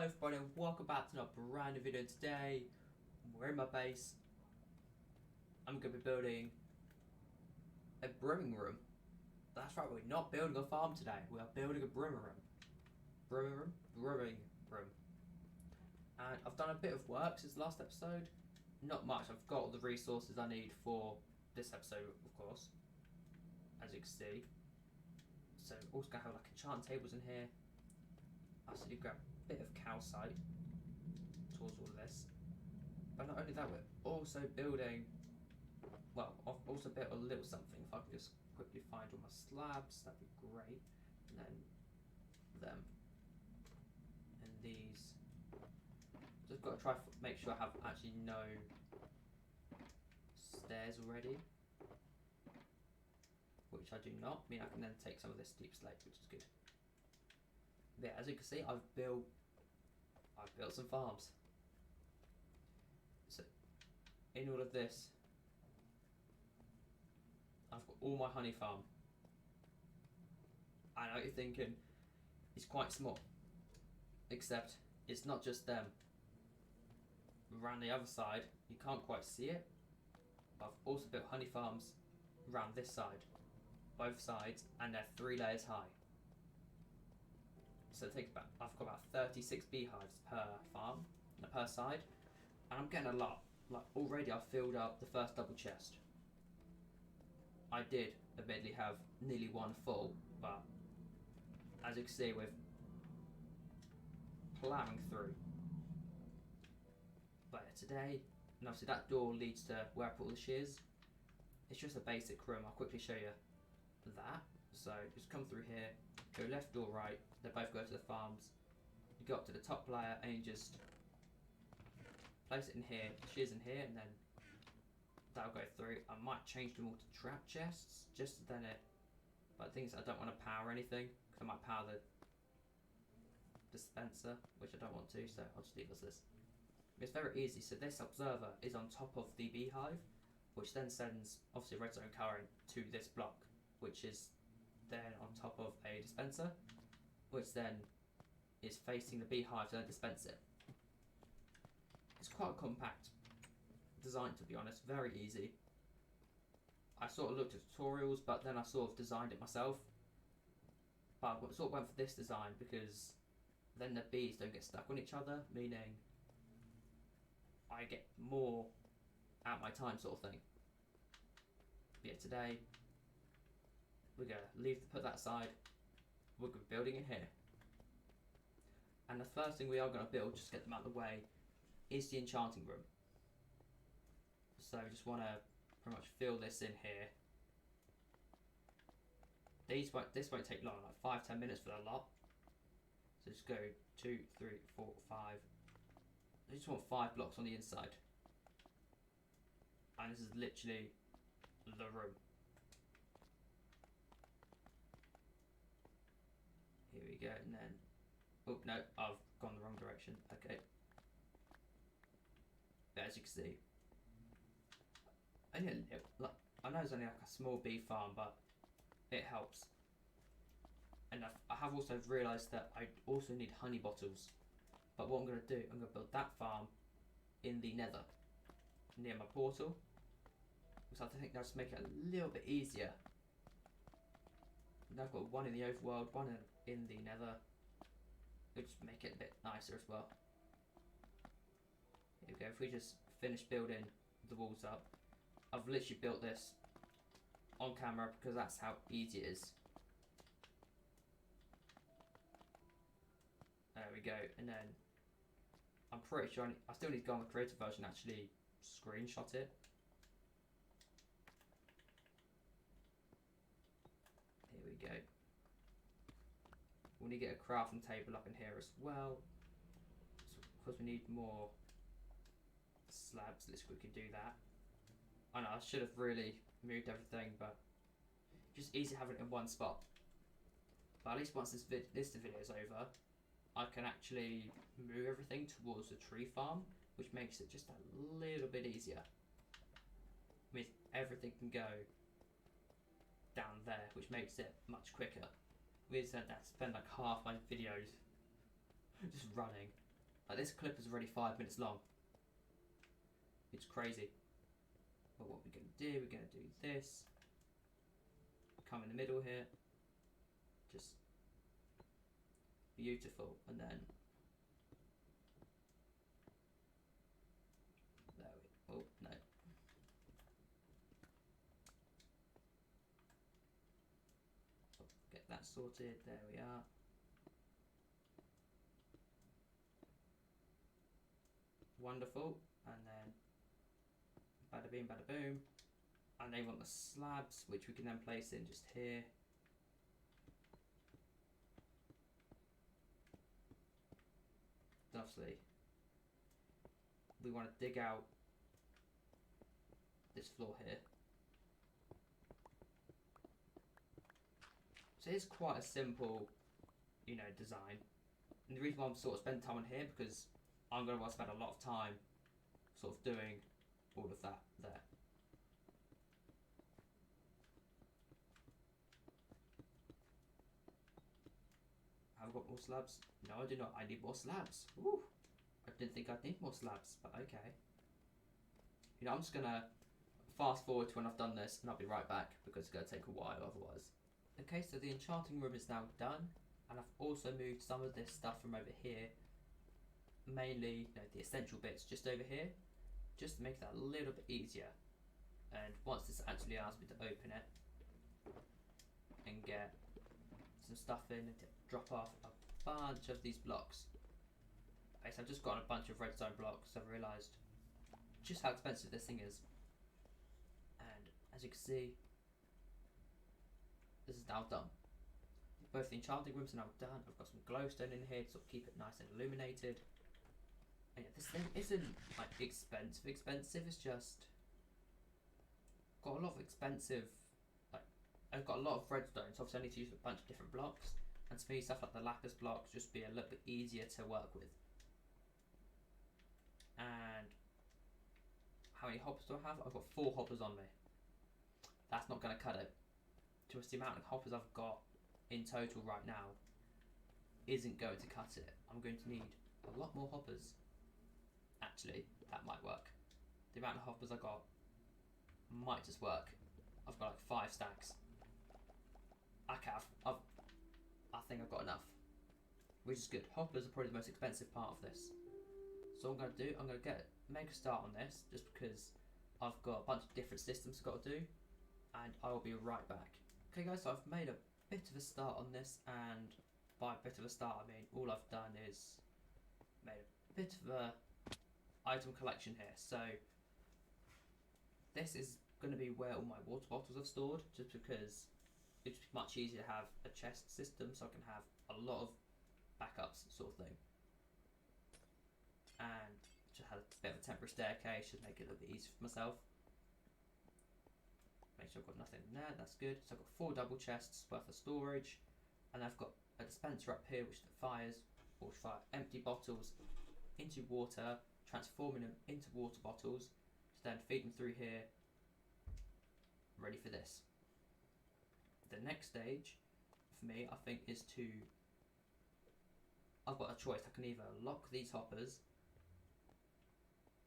Hello everybody and welcome back to another brand new video. Today we're in my base. I'm going to be building a brewing room. That's right, we're not building a farm today, we are building a brewing room. Brewing room. And I've done a bit of work since the last episode. Not much, I've got all the resources I need for this episode of course, as you can see. So I'm also going to have like enchant tables in here. I also need to grab a bit of calcite towards all of this. But not only that, we're also building, well, I've also built a little something. If I can just quickly find all my slabs, that'd be great. And then them. And these. Just got to try make sure I have actually no stairs already. Which I do not. I mean, I can then take some of this deep slate, which is good. Yeah, as you can see, I've built some farms. So in all of this, I've got all my honey farm. I know what you're thinking, it's quite small, except it's not just them. Around the other side, you can't quite see it, but I've also built honey farms around this side, both sides, and they're 3 layers high. So it takes I've got about 36 beehives per farm, per side, and I'm getting a lot. Like already I've filled up the first double chest. I did admittedly have nearly one full, but as you can see we're ploughing through. But today, and obviously that door leads to where I put all the shears. It's just a basic room, I'll quickly show you that. So just come through here, go left or right, they both go to the farms. You go up to the top layer and you just place it in here, shears in here, and then that'll go through. I might change them all to trap chests, just then it, but the thing is I don't want to power anything, because I might power the dispenser, which I don't want to, so I'll just leave it as this. It's very easy, so this observer is on top of the beehive, which then sends obviously redstone current to this block, which is then on top of a dispenser, which then is facing the beehive to then dispense it. It's quite a compact design, to be honest, very easy. I sort of looked at tutorials, but then I sort of designed it myself. But I sort of went for this design because then the bees don't get stuck on each other, meaning I get more out my time, sort of thing. But yeah, today we're going to put that aside. We're building in here. And the first thing we are going to build, just to get them out of the way, is the enchanting room. So we just want to pretty much fill this in here. This won't take long, like 5-10 minutes for the lot. So just go 2, 3, 4, 5. I just want 5 blocks on the inside. And this is literally the room. Here we go, and then, oh no, I've gone the wrong direction. Okay. But as you can see, only like, I know it's only like a small bee farm, but it helps. And I have also realised that I also need honey bottles. But what I'm going to do, I'm going to build that farm in the nether, near my portal. So I think that'll just make it a little bit easier. Now I've got one in the overworld, one in the nether. It'll just make it a bit nicer as well. Here we go, if we just finish building the walls up. I've literally built this on camera because that's how easy it is. There we go, and then I'm pretty sure I still need to go on the creative version and actually screenshot it. Here we go. We need to get a crafting table up in here as well. So because we need more slabs, let's quickly do that. I know I should have really moved everything, but just easy having it in one spot. But at least once this video is over, I can actually move everything towards the tree farm, which makes it just a little bit easier. I mean, everything can go down there, which makes it much quicker. We said that I spend like half my videos just running. Like, this clip is already 5 minutes long. It's crazy. But what we're going to do, we're going to do this. Come in the middle here. Just beautiful. And then there we, oh no. Get that sorted, there we are. Wonderful. And then bada bing, bada boom. And they want the slabs, which we can then place in just here. Obviously, we want to dig out this floor here. So it's quite a simple, you know, design. And the reason why I'm sort of spending time on here, because I'm going to spend a lot of time sort of doing all of that there. Have I got more slabs? No, I do not. I need more slabs. Woo! I didn't think I'd need more slabs, but okay. You know, I'm just going to fast forward to when I've done this, and I'll be right back, because it's going to take a while otherwise. Okay, so the enchanting room is now done, and I've also moved some of this stuff from over here, mainly, you know, the essential bits just over here, just to make that a little bit easier. And once this actually allows me to open it and get some stuff in and drop off a bunch of these blocks. Okay, so I've just got a bunch of redstone blocks. I've realised just how expensive this thing is, and as you can see, this is now done. Both the enchanting rooms are now done. I've got some glowstone in here to sort of keep it nice and illuminated. And yeah, this thing isn't like expensive. It's just got a lot of expensive. Like, I've got a lot of redstone, so obviously I need to use a bunch of different blocks. And to me, stuff like the lapis blocks just be a little bit easier to work with. And how many hoppers do I have? I've got 4 hoppers on me. That's not going to cut it. Just the amount of hoppers I've got in total right now isn't going to cut it. I'm going to need a lot more hoppers. Actually, that might work. The amount of hoppers I got might just work. I've got like 5 stacks. I think I've got enough, which is good. Hoppers are probably the most expensive part of this. So what I'm going to do, I'm going to make a start on this, just because I've got a bunch of different systems I've got to do, and I will be right back. Okay guys, so I've made a bit of a start on this, and by a bit of a start I mean all I've done is made a bit of a item collection here. So this is going to be where all my water bottles are stored, just because it's much easier to have a chest system, so I can have a lot of backups sort of thing. And just had a bit of a temporary staircase, just make it a little bit easier for myself. Make sure I've got nothing in there, that's good. So I've got 4 double chests worth of storage, and I've got a dispenser up here which fires empty bottles into water, transforming them into water bottles to then feed them through here, ready for this. The next stage for me, I think, is to, I've got a choice. I can either lock these hoppers,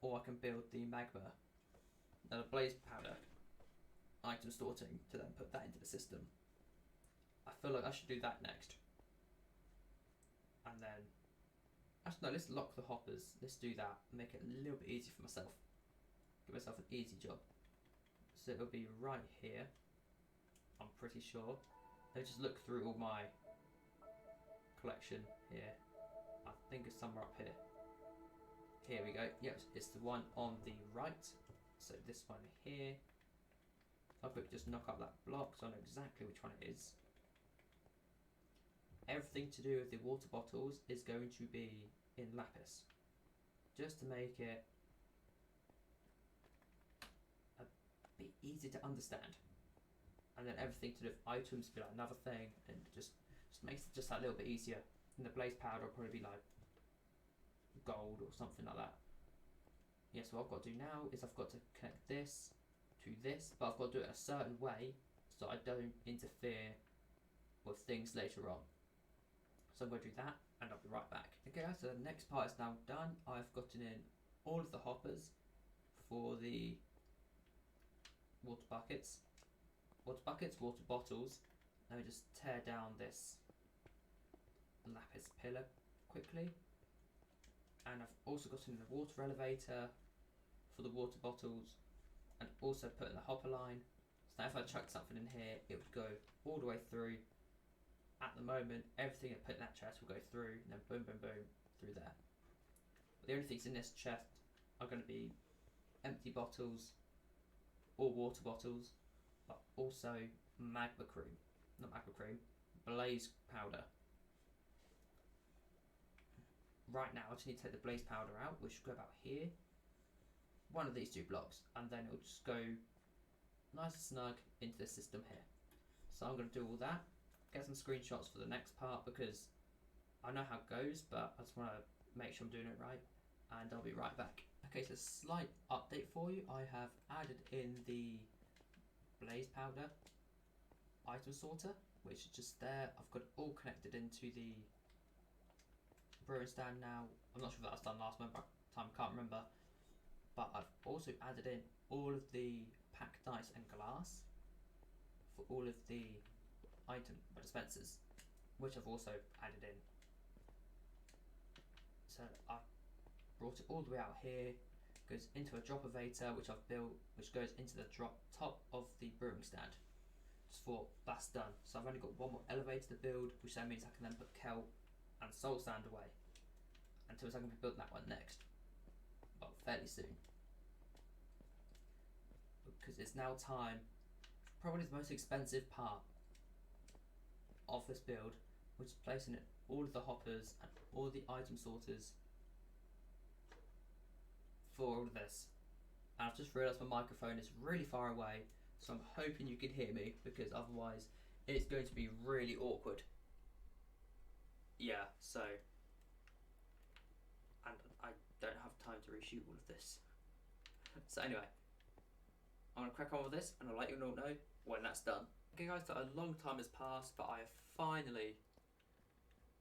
or I can build the magma and a blaze powder item sorting to then put that into the system. I feel like I should do that next. And then, actually no, let's lock the hoppers. Let's do that. Make it a little bit easier for myself. Give myself an easy job. So it'll be right here, I'm pretty sure. Let's just look through all my collection here. I think it's somewhere up here. Here we go. Yep, it's the one on the right. So this one here. I'll quickly just knock up that block so I know exactly which one it is. Everything to do with the water bottles is going to be in lapis, just to make it a bit easier to understand. And then everything to do with items will be like another thing, and just makes it just that little bit easier. And the blaze powder will probably be like gold or something like that. Yeah, so what I've got to do now is I've got to connect this to this, but I've got to do it a certain way so I don't interfere with things later on. So I'm going to do that, and I'll be right back. Okay guys, so the next part is now done. I've gotten in all of the hoppers for the water buckets, water bottles. Let me just tear down this lapis pillar quickly. And I've also got in the water elevator for the water bottles, and also put in the hopper line. So now if I chucked something in here, it would go all the way through. At the moment, everything I put in that chest will go through, and then boom, boom, boom, through there. But the only things in this chest are going to be empty bottles or water bottles, but also blaze powder. Right now, I just need to take the blaze powder out, which will go about here. One of these 2 blocks, and then it'll just go nice and snug into the system here. So I'm going to do all that, get some screenshots for the next part, because I know how it goes, but I just want to make sure I'm doing it right, and I'll be right back. Okay, so slight update for you. I have added in the blaze powder item sorter, which is just there. I've got it all connected into the brewing stand now. I'm not sure if that was done last time, can't remember. But I've also added in all of the packed dice and glass for all of the item dispensers, which I've also added in. So I brought it all the way out here, goes into a droppervator which I've built, which goes into the top of the brewing stand. Just thought that's done. So I've only got one more elevator to build, which then means I can then put kelp and soul sand away until I can be building that one next. Well, fairly soon. Because it's now time, probably the most expensive part of this build, which is placing it all of the hoppers and all the item sorters for all of this. And I've just realised my microphone is really far away, so I'm hoping you can hear me, because otherwise it's going to be really awkward. Yeah, so, and I don't have time to reshoot all of this. So anyway, I'm going to crack on with this, and I'll let you all know when that's done. Okay guys, so a long time has passed, but I have finally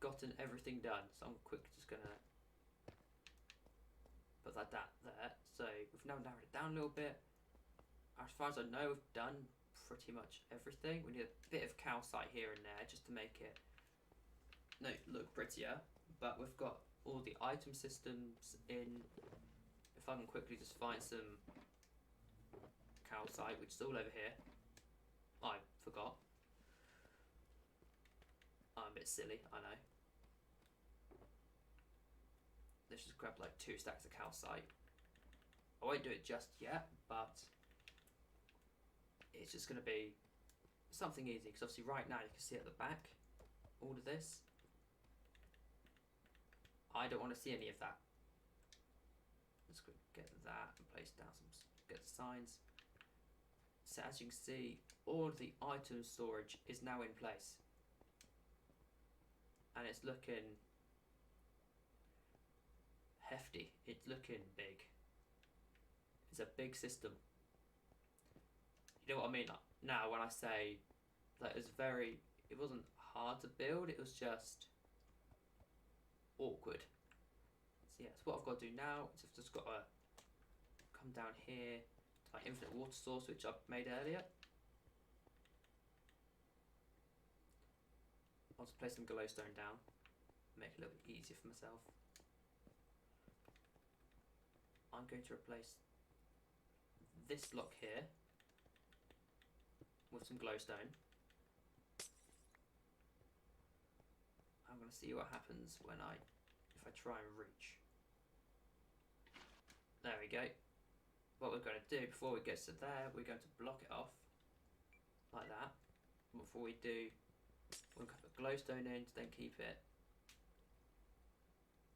gotten everything done. So I'm quickly just going to put that there. So we've now narrowed it down a little bit. As far as I know, we've done pretty much everything. We need a bit of calcite here and there just to make it look prettier. But we've got all the item systems in. If I can quickly just find some calcite, which is all over here. I forgot. I'm a bit silly, I know. Let's just grab like 2 stacks of calcite. I won't do it just yet, but it's just going to be something easy, because obviously right now you can see at the back all of this. I don't want to see any of that. Let's go get that and place down get the signs. So as you can see, all of the item storage is now in place, and it's looking hefty. It's looking big. It's a big system. You know what I mean? Now when I say that it wasn't hard to build, it was just awkward. So yeah, so what I've got to do now is I've just got to come down here to my infinite water source, which I've made earlier. I'll just place some glowstone down, make it a little bit easier for myself. I'm going to replace this block here with some glowstone. I'm going to see what happens if I try and reach. There we go. What we're going to do before we get to there, we're going to block it off like that. And before we do, we're going to put glowstone in to then keep it.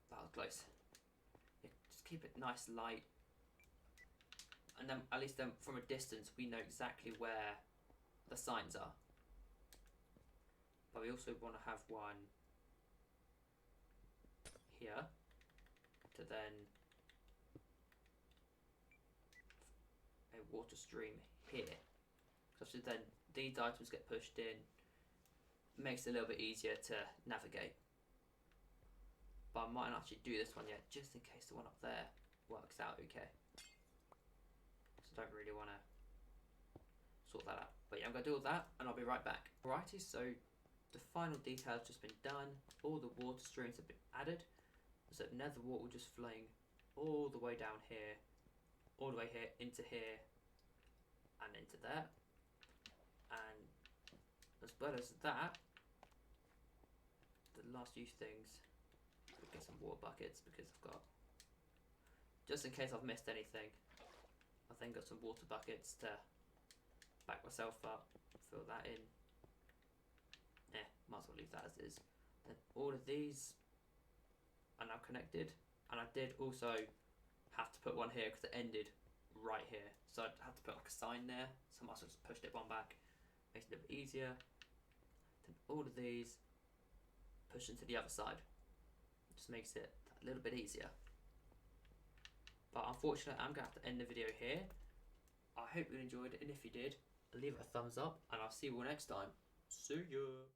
That was close. Yeah, just keep it nice light, and then at least then from a distance we know exactly where the signs are. But we also want to have one here to then a water stream here. So then these items get pushed in, makes it a little bit easier to navigate. but I might not actually do this one yet, just in case the one up there works out okay. So I don't really want to sort that out. But yeah, I'm going to do all that, and I'll be right back. Alrighty, so the final detail has just been done. All the water streams have been added. So nether water just flowing all the way down here, all the way here, into here, and into there. And as well as that, the last few things, we'll get some water buckets because I've got, just in case I've missed anything, I've then got some water buckets to back myself up, fill that in. Might as well leave that as is. Then all of these are now connected, and I did also have to put one here because it ended right here, so I had to put like a sign there, so I might as well just pushed it one back, makes it a bit easier. Then all of these push into the other side, just makes it a little bit easier. But unfortunately I'm going to have to end the video here. I hope you enjoyed it, and if you did, leave it a thumbs up, and I'll see you all next time. See ya!